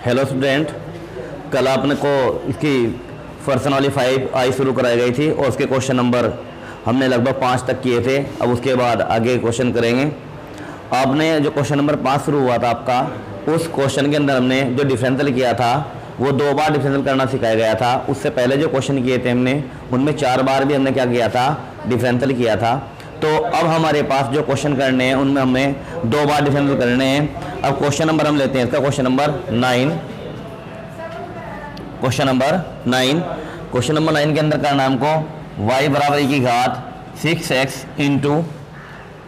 Hello student, कल आपने को इसकी पर्सन वाली 5 शुरू कराई गई थी और उसके क्वेश्चन नंबर हमने लगभग 5 तक किए थे। अब उसके बाद आगे क्वेश्चन करेंगे। आपने जो क्वेश्चन नंबर 5 शुरू हुआ था आपका, उस क्वेश्चन के अंदर हमने जो डिफरेंशियल किया था वो 2 बार डिफरेंशियल करना सिखाया गया था। उससे पहले जो क्वेश्चन किए थे हमने उनमें 4 बार भी हमने क्या किया था, डिफरेंशियल किया था। तो अब हमारे पास जो क्वेश्चन करने हैं उनमें हमें 2 बार डिफरेंशियल करने हैं। अब क्वेश्चन नंबर हम लेते हैं इसका क्वेश्चन नंबर 9। क्वेश्चन नंबर 9 के अंदर करना है हमको y बराबर e की घात 6x into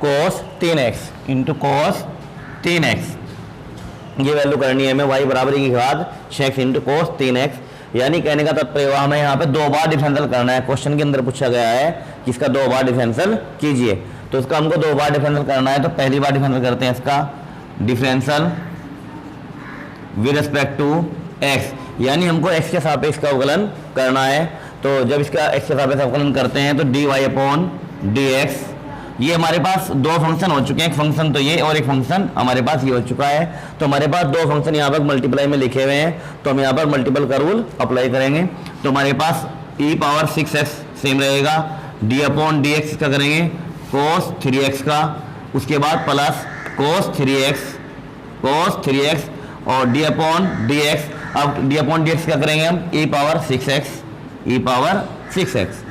cos 3x into cos 3x। ये वैल्यू करनी है हमें y बराबर e की घात 6x इंटू कोस 3x। यानी कहने का तात्पर्य हमें यहाँ पे 2 बार डिफरेंशियल करना है। क्वेश्चन के अंदर पूछा गया है कि इसका 2 बार डिफरेंशियल कीजिए, तो इसका हमको 2 बार डिफरेंशियल करना है। तो पहली बार डिफरेंशियल करते हैं इसका differential with respect to x, यानी हमको x के सापेक्ष का अवकलन करना है। तो जब इसका x के सापेक्ष अवकलन करते हैं तो dy अपॉन dx, ये हमारे पास 2 फंक्शन हो चुके हैं, एक फंक्शन तो ये और एक फंक्शन हमारे पास ये हो चुका है। तो हमारे पास 2 फंक्शन यहाँ पर मल्टीप्लाई में लिखे हुए हैं, तो हम यहाँ पर मल्टीपल का रूल अप्लाई करेंगे। तो हमारे पास e पावर 6x सेम रहेगा, d अपॉन dx का करेंगे cos 3x का, उसके बाद प्लस cos 3x और d अपॉन dx। अब d अपॉन dx क्या करेंगे हम, e पावर 6x।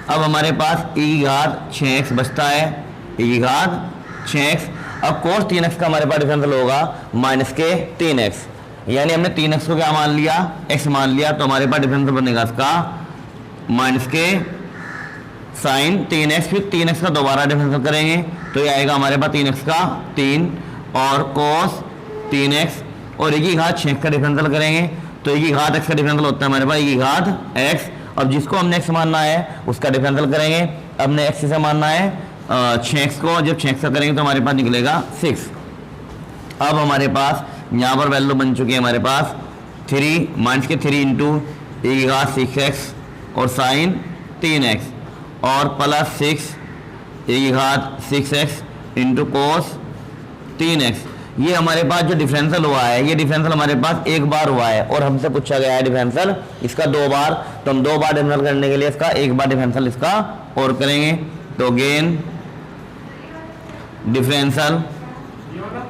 अब हमारे पास e की घात 6x बचता है, e की घात 6x। अब cos 3x का हमारे पास डिफरेंशियल होगा माइनस के 3x, यानी हमने 3x को क्या मान लिया, x मान लिया। तो हमारे पास डिफरेंशियल बनेगा इसका माइनस के साइन 3x, फिर 3x का दोबारा डिफरेंशियल करेंगे तो ये आएगा हमारे पास 3x का 3 और cos 3x और e की घात 6 का डिफरेंशियल करेंगे तो e की घात x का डिफरेंशियल होता है हमारे पास e की घात x। अब जिसको हमने x मानना है उसका डिफरेंशियल करेंगे। अब ने x से मानना है 6x को, जब 6x का करेंगे तो हमारे पास निकलेगा 6। अब हमारे पास यहाँ पर वैल्यू बन चुकी है हमारे पास 3 माइनस के 3 इंटू e की घात 6x और साइन 3x और प्लस 6 e की घात 6x इंटू कोस 3x। ये हमारे पास जो डिफरेंशियल हुआ है, ये डिफरेंशियल हमारे पास 1 बार हुआ है और हमसे पूछा गया है डिफरेंशियल इसका 2 बार। तो हम 2 बार डिफरेंशियल करने के लिए इसका 1 बार डिफरेंशियल इसका और करेंगे। तो again differential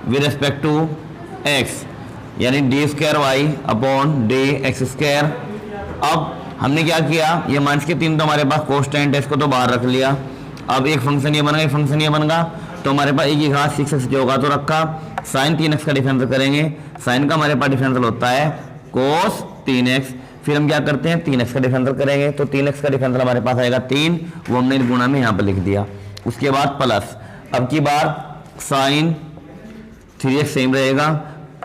with respect to x, यानी d2y अपॉन dx²। अब हमने क्या किया, ये माइनस के 3 तो हमारे पास कोस्टेंट है, इसको तो बाहर रख लिया। अब एक फंक्शन ये बनेगा, एक फंक्शन ये बनेगा, तो हमारे पास e की घात 6x जो होगा तो रखा। साइन 3x का डिफरेंशियल करेंगे, साइन का हमारे पास डिफरेंशियल होता है cos 3x। फिर हम क्या करते हैं 3x का डिफरेंशियल करेंगे, तो 3x का डिफरेंशियल हमारे पास आएगा 3, वो हमने गुणा में यहाँ पर लिख दिया। उसके बाद प्लस, अब की बार साइन 3x सेम रहेगा,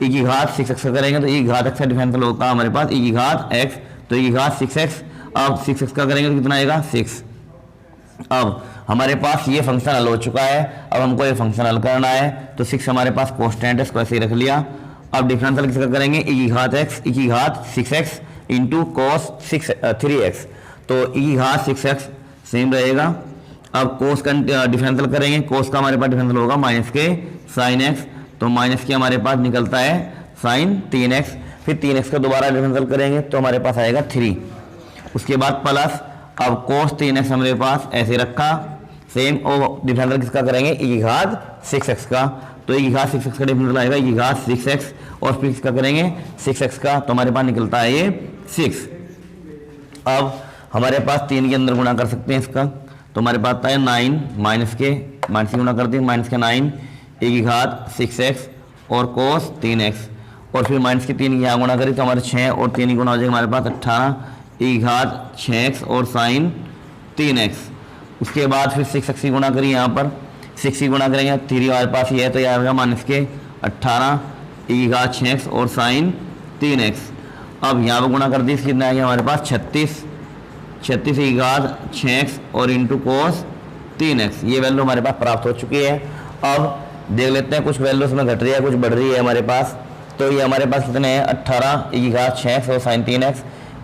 e की घात 6x का करेंगे तो e की घात x का डिफरेंशियल होगा हमारे पास e की घात x, तो e की घात 6x। अब 6x का करेंगे तो कितना आएगा 6। अब हमारे पास ये फंक्शन हल हो चुका है, अब हमको ये फंक्शन हल करना है। तो 6 हमारे पास कांस्टेंट है, इसको ऐसे ही रख लिया। अब डिफरेंशियल किसका करेंगे, e की घात x, e की घात 6x इंटू कोस 3x, तो e की घात 6x सेम रहेगा। अब कोस का डिफरेंशियल करेंगे, कोस का हमारे पास डिफरेंशियल होगा माइनस के साइन x, तो माइनस के हमारे पास निकलता है साइन 3x। फिर 3x का दोबारा डिफरेंशियल करेंगे तो हमारे पास आएगा 3। उसके बाद प्लस, अब कोस 3x हमारे पास ऐसे रखा सेम, और डिफरेंशियल किसका करेंगे e की घात 6x का, तो e की घात 6x का डिफरेंशियल आएगा e की घात 6x और फिर किसका करेंगे 6x का, तो हमारे पास निकलता है ये 6। अब हमारे पास 3 के अंदर गुणा कर सकते हैं इसका, तो हमारे पास आता है 9 माइनस के गुणा करते हैं माइनस के 9 e की घात 6x और cos 3x और फिर माइनस के 3 यहाँ गुणा करें तो हमारे 6 और 3 गुणा हो जाएगा हमारे पास 18 e की घात 6x और साइन 3x। उसके बाद फिर 6x की गुणा करिए, यहाँ पर 6 की गुणा करेंगे 3 हमारे पास ये है तो यह आएगा माइनस के 18 e की घात 6x और साइन 3x। अब यहाँ पर गुणा कर दी, कितना आएगा हमारे पास 36 e की घात 6x और इंटू कोस 3x। ये वैल्यू हमारे पास प्राप्त हो चुकी है। अब देख लेते हैं कुछ वैल्यू इसमें घट रही है कुछ बढ़ रही है हमारे पास। तो ये हमारे पास कितने हैं 18 e की घात 6x और साइन 3x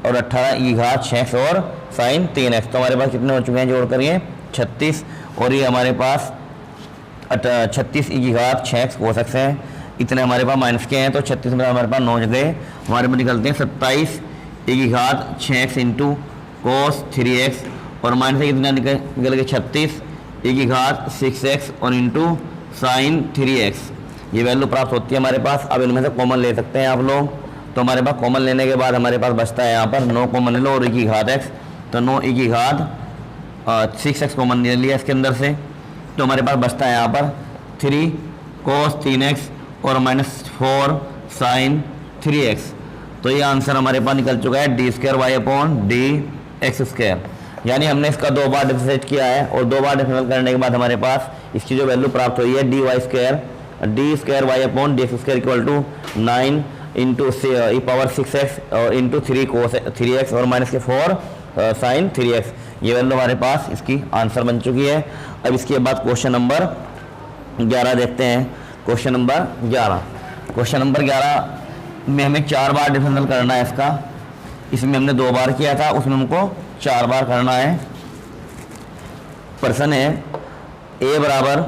और 18 e की घात 6x और साइन 3x। तो हमारे पास कितने हो चुके हैं जोड़ करिए 36, और ये हमारे पास 36 e की घात 6x cos x है, इतने हमारे पास माइनस के हैं, तो 36 में हमारे पास 9 जगह हमारे पास निकलते हैं 27 e की घात 6x इंटू कोस 3x और माइनस कितना निकल के 36 e की घात 6x और इंटू साइन 3x। ये वैल्यू प्राप्त होती है हमारे पास। अब इनमें से कॉमन ले सकते हैं आप लोग, तो हमारे पास कॉमन लेने के बाद हमारे पास बचता है यहाँ पर 9 कॉमन ले लो और e की घात x, तो 9 e की घात 6x कॉमन ले लिया इसके अंदर से, तो हमारे पास बचता है यहाँ पर 3 कोस 3x और -4 साइन 3x। तो ये आंसर हमारे पास निकल चुका है d²y/dx²। यानी हमने इसका 2 बार डिफरेंशिएट किया है और 2 बार डिफरेंशिएट करने के बाद हमारे पास इसकी जो वैल्यू प्राप्त हुई है d²y/dx² equal to 9 into e power 6x और इंटू 3 कोस 3x और -4 साइन 3x। ये वैल्यू हमारे पास इसकी आंसर बन चुकी है। अब इसके बाद क्वेश्चन नंबर 11 देखते हैं। क्वेश्चन नंबर 11 में हमें 4 बार डिफरेंशियल करना है इसका। इसमें हमने 2 बार किया था, उसमें हमको 4 बार करना है। प्रश्न है a बराबर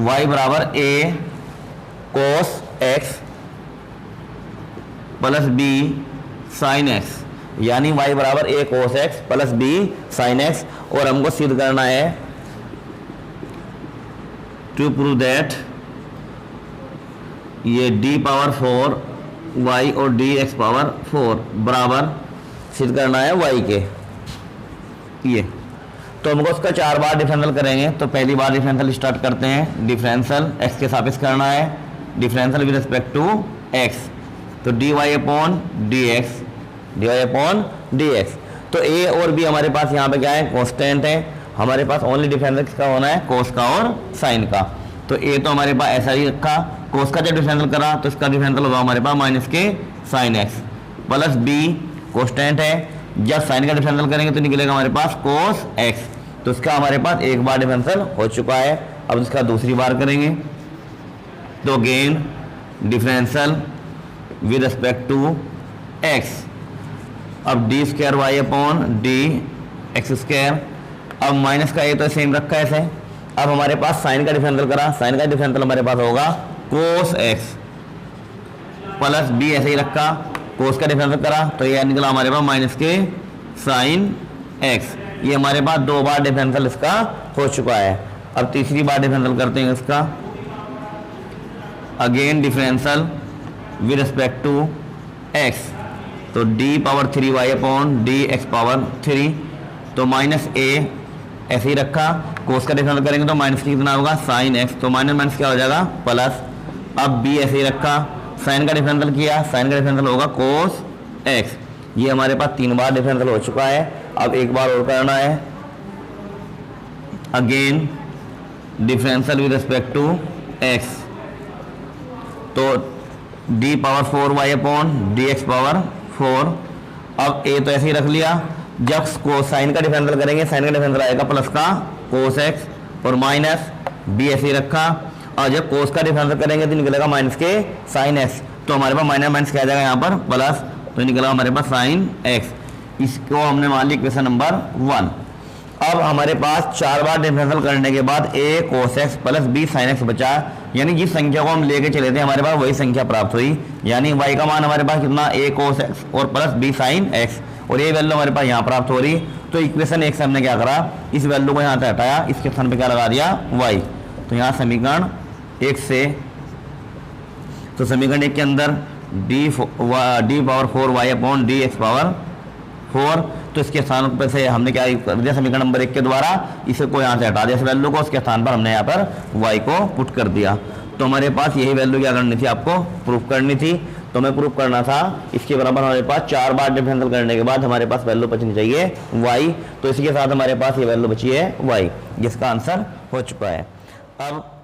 y बराबर a cos x plus b sine x, यानी y बराबर a cos x plus b sine x। और हमको सिद्ध करना है टू प्रूव दैट ये d पावर 4 y और dx पावर 4 बराबर सिद्ध करना है y के। ये तो हमको उसका 4 बार डिफरेंशियल करेंगे। तो पहली बार डिफरेंशियल स्टार्ट करते हैं। डिफरेंशियल x के सापेक्ष करना है, differential with respect to x, तो dy/dx। तो a और b हमारे पास यहाँ पे क्या है, कांस्टेंट है। हमारे पास ओनली डिफरेंशियल किसका होना है, कोस का और साइन का। तो a तो हमारे पास ऐसा ही रखा, कोस का जब डिफरेंशियल करा तो इसका डिफरेंशियल होगा हमारे पास -k sine x plus b constant है। जब साइन का डिफरेंशियल करेंगे तो निकलेगा हमारे पास कोस x। तो इसका हमारे पास एक बार डिफरेंशियल हो चुका है। अब इसका दूसरी बार करेंगे, तो again differential with respect to x। अब d²y/dx²। अब माइनस का ये तो सेम रखा है ऐसे। अब हमारे पास साइन का डिफरेंशियल करा, साइन का डिफरेंशियल हमारे पास होगा कोस x प्लस b ऐसे ही रखा, कोस का डिफरेंशियल करा तो ये निकला हमारे पास -k साइन x। ये हमारे पास 2 बार डिफरेंशियल इसका हो चुका है। अब तीसरी बार डिफरेंशियल करते हैं इसका, again differential with respect to x, तो d⁻3y/dx⁻3, तो -a ऐसे ही रखा, कोस का डिफरेंशियल करेंगे तो माइनस कितना होगा साइन x, तो माइनस क्या हो जाएगा प्लस। अब b ऐसे ही रखा, साइन का डिफरेंशियल किया, साइन का डिफरेंशियल होगा कोस x। ये हमारे पास 3 बार डिफरेंशियल हो चुका है। अब एक बार और करना है, again differential with respect to x, तो d⁻4y/dx⁻4। अब a तो ऐसे ही रख लिया। जब साइन का डिफरेंशियल करेंगे, साइन का डिफरेंशियल आएगा प्लस का कोस x और माइनस b ऐसे ही रखा। और जब कोस का डिफरेंशियल करेंगे तो निकलेगा -k साइन x, तो हमारे पास माइनस क्या आ जाएगा यहाँ पर प्लस, तो निकला हमारे पास साइन x। इसको हमने मान लिया इक्वेशन नंबर 1। अब हमारे पास 4 बार डिफरेंशियल करने के बाद a cos x plus b sin x बचा, यानी जिस संख्या को हम लेके चले थे हमारे पास वही संख्या प्राप्त हुई। यानी y का मान हमारे पास कितना a cos x और प्लस b sin x, और ये वैल्यू हमारे पास यहाँ प्राप्त हो रही। तो इक्वेशन 1 से हमने क्या करा, इस वैल्यू को यहाँ से हटाया, इसके स्थान पे क्या लगा दिया y। तो यहाँ समीकरण 1 से, तो समीकरण 1 के अंदर d⁻4y/dx⁻4, तो इसके स्थान पर से हमने क्या कर दिया, समीकरण नंबर 1 के द्वारा इसे को यहाँ से हटा दिया, इस वैल्यू को, उसके स्थान पर हमने यहाँ पर y को पुट कर दिया। तो हमारे पास यही वैल्यू क्या करनी थी, आपको प्रूफ करनी थी। तो हमें प्रूफ करना था इसके बराबर हमारे पास 4 बार डिफरेंशियल करने के बाद हमारे पास वैल्यू बचनी चाहिए y। तो इसी के साथ हमारे पास ये वैल्यू बची है y, जिसका आंसर हो चुका है। अब